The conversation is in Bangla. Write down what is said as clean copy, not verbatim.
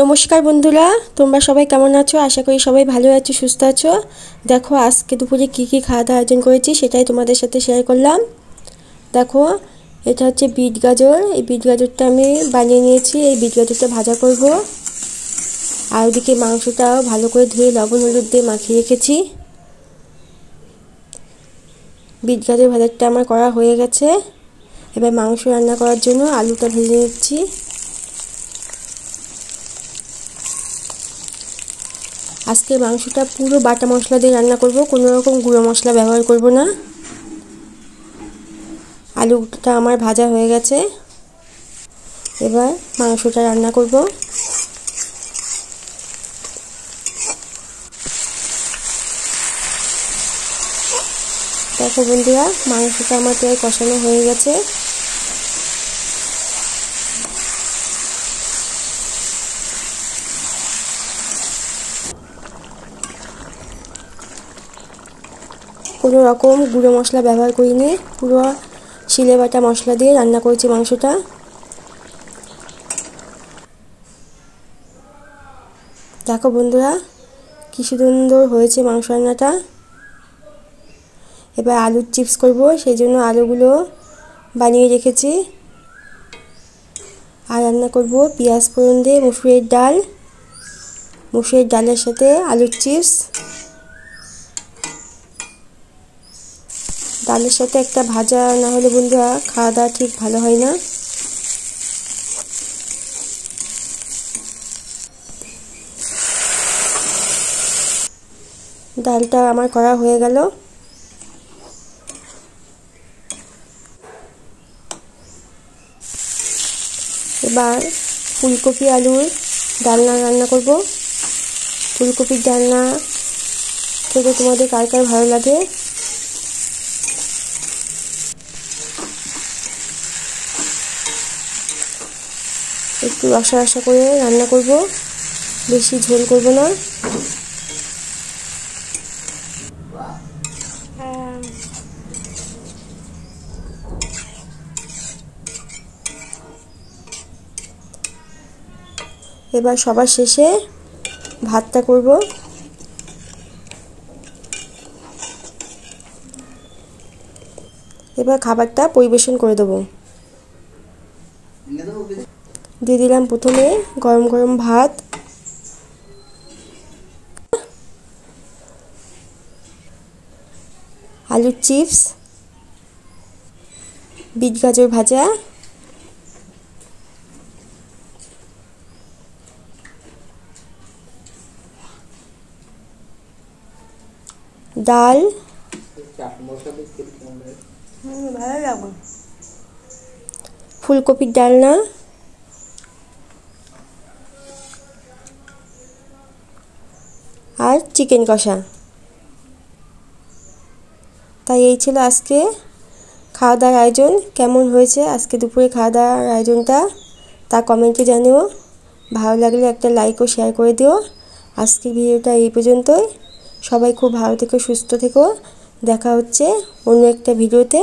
নমস্কার বন্ধুরা, তোমরা সবাই কেমন আছো? আশা করি সবাই ভালো আছো, সুস্থ আছো। দেখো আজকে দুপুরে কি কি খাওয়া দাওয়ার আয়োজন করেছি সেটাই তোমাদের সাথে শেয়ার করলাম। দেখো এটা হচ্ছে বিট গাজর। এই বিট গাজরটা আমি বানিয়ে নিয়েছি। এই বিট গাজরটা ভাজা করব। আর ওদিকে মাংসটাও ভালো করে ধুয়ে লবণ হলুদ দিয়ে মাখিয়ে রেখেছি। বিট গাজর ভাজাটা আমার করা হয়ে গেছে। এবার মাংস রান্না করার জন্য আলুটা ভেজে নিচ্ছি। আজকে মাংসটা পুরো বাটা মশলা দিয়ে রান্না করব, কোনো রকম গুঁড়ো মশলা ব্যবহার করব না। আলুটা আমার ভাজা হয়ে গেছে। এবার মাংসটা রান্না করব। দেখো বন্ধুরা, মাংসটা আমার প্রায় কষানো হয়ে গেছে। কোনো রকম গুঁড়ো মশলা ব্যবহার করিনি, পুরো শিলে বাটা মশলা দিয়ে রান্না করেছি মাংসটা। দেখো বন্ধুরা কি সুন্দর হয়েছে মাংস রান্নাটা। এবার আলুর চিপস করব, সেই জন্য আলুগুলো বানিয়ে রেখেছি। আর রান্না করব পেঁয়াজ ফোড়ন দিয়ে মুসুরির ডাল, মুসুরির ডালের সাথে আলুর চিপস। ডালের সাথে একটা ভাজা না হলে বন্ধুরা খাওয়া দাওয়া ঠিক ভালো হয় না। ডালটা আমার করা হয়ে গেল। এবার ফুলকপি আলুর ডালনা রান্না করব। ফুলকপির ডালনা খেতে তোমাদের কার কার ভালো লাগে? একটু রসা রসা করে রান্না করব, বেশি ঝোল করব না। এবার সবার শেষে ভাতটা করব। এবার খাবারটা পরিবেশন করে দেব। দিয়ে দিলাম প্রথমে গরম গরম ভাত, আলুর চিপস, বিট গাজর ভাজা, ডাল, ফুলকপির ডালনা, আর চিকেন কষা। তাই এই ছিল আজকে খাওয়া দাওয়ার আয়োজন। কেমন হয়েছে আজকে দুপুরে খাওয়া দাওয়ার আয়োজনটা তা কমেন্টে জানিও। ভালো লাগলে একটা লাইক ও শেয়ার করে দিও। আজকের ভিডিওটা এই পর্যন্তই। সবাই খুব ভালো থেকো, সুস্থ থেকো। দেখা হচ্ছে অন্য একটা ভিডিওতে।